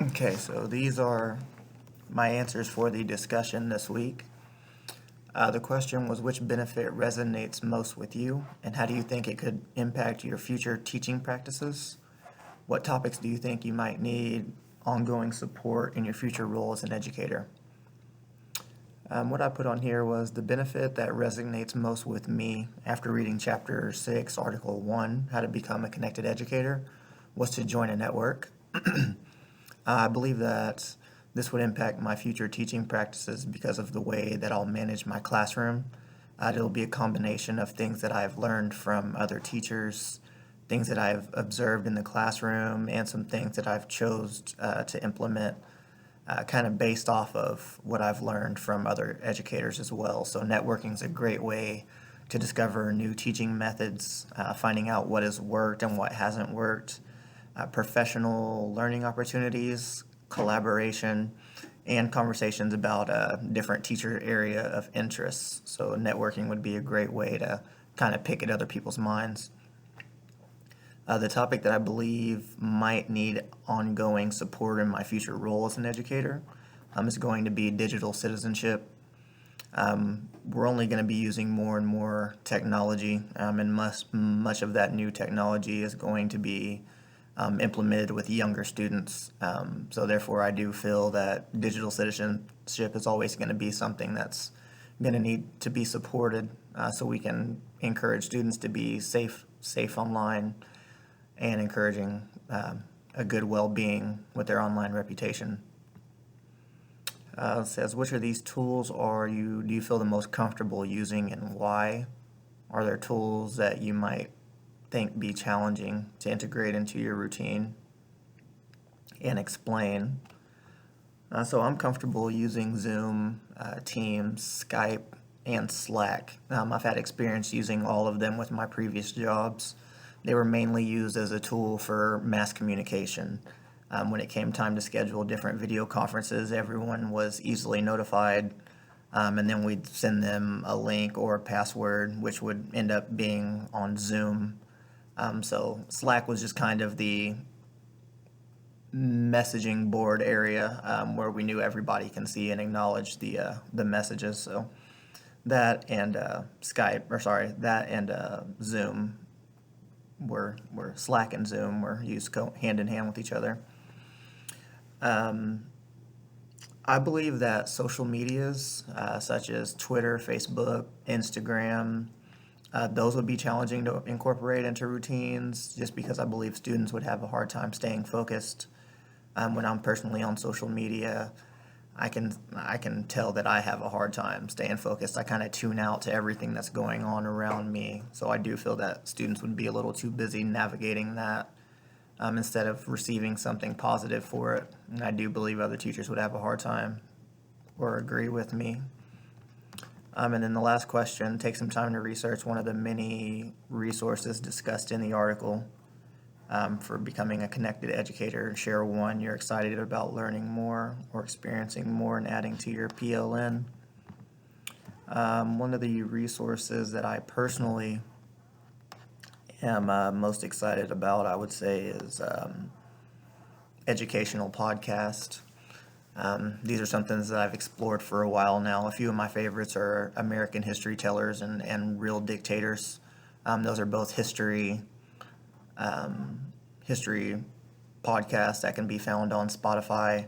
Okay, so these are my answers for the discussion this week. The question was, which benefit resonates most with you, and how do you think it could impact your future teaching practices? What topics do you think you might need ongoing support in your future role as an educator? What I put on here was the benefit that resonates most with me after reading Chapter 6, Article 1, How to Become a Connected Educator, was to join a network. I believe that this would impact my future teaching practices because of the way that I'll manage my classroom. It'll be a combination of things that I've learned from other teachers, things that I've observed in the classroom, and some things that I've chose to implement kind of based off of what I've learned from other educators as well. So networking is a great way to discover new teaching methods, finding out what has worked and what hasn't worked, professional learning opportunities, collaboration, and conversations about different teacher area of interests. So networking would be a great way to kind of pick at other people's minds. The topic that I believe might need ongoing support in my future role as an educator is going to be digital citizenship. We're only going to be using more and more technology, and much of that new technology is going to be implemented with younger students. So therefore, I do feel that digital citizenship is always going to be something that's going to need to be supported, so we can encourage students to be safe online, and encouraging a good well-being with their online reputation. It says, which of these tools do you feel the most comfortable using, and why? Are there tools that you might think be challenging to integrate into your routine? And explain. So I'm comfortable using Zoom, Teams, Skype, and Slack. I've had experience using all of them with my previous jobs. They were mainly used as a tool for mass communication. When it came time to schedule different video conferences, everyone was easily notified, and then we'd send them a link or a password, which would end up being on Zoom. So Slack was just kind of the messaging board area where we knew everybody can see and acknowledge the messages. So that and Zoom were Slack and Zoom were used hand in hand with each other. I believe that social medias such as Twitter, Facebook, Instagram, those would be challenging to incorporate into routines, just because I believe students would have a hard time staying focused. When I'm personally on social media, I can tell that I have a hard time staying focused. I kind of tune out to everything that's going on around me. So I do feel that students would be a little too busy navigating that instead of receiving something positive for it. And I do believe other teachers would have a hard time or agree with me. And then the last question, take some time to research one of the many resources discussed in the article for becoming a connected educator, and share one you're excited about learning more or experiencing more and adding to your PLN. One of the resources that I personally am most excited about, I would say, is educational podcast. These are some things that I've explored for a while now. A few of my favorites are American History Tellers and Real Dictators. Those are both history podcasts that can be found on Spotify.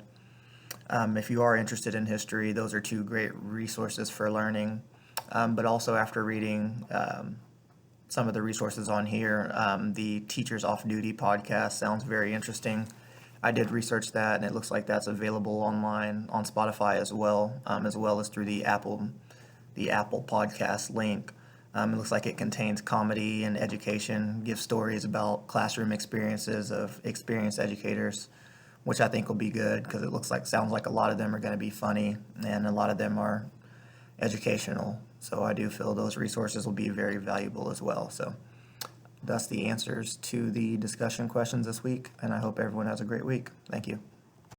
If you are interested in history, those are two great resources for learning. But also, after reading some of the resources on here, the Teachers Off Duty podcast sounds very interesting. I did research that, and it looks like that's available online on Spotify as well as through the Apple podcast link. It looks like it contains comedy and education, gives stories about classroom experiences of experienced educators, which I think will be good because sounds like a lot of them are going to be funny and a lot of them are educational. So I do feel those resources will be very valuable as well. So that's the answers to the discussion questions this week, and I hope everyone has a great week. Thank you.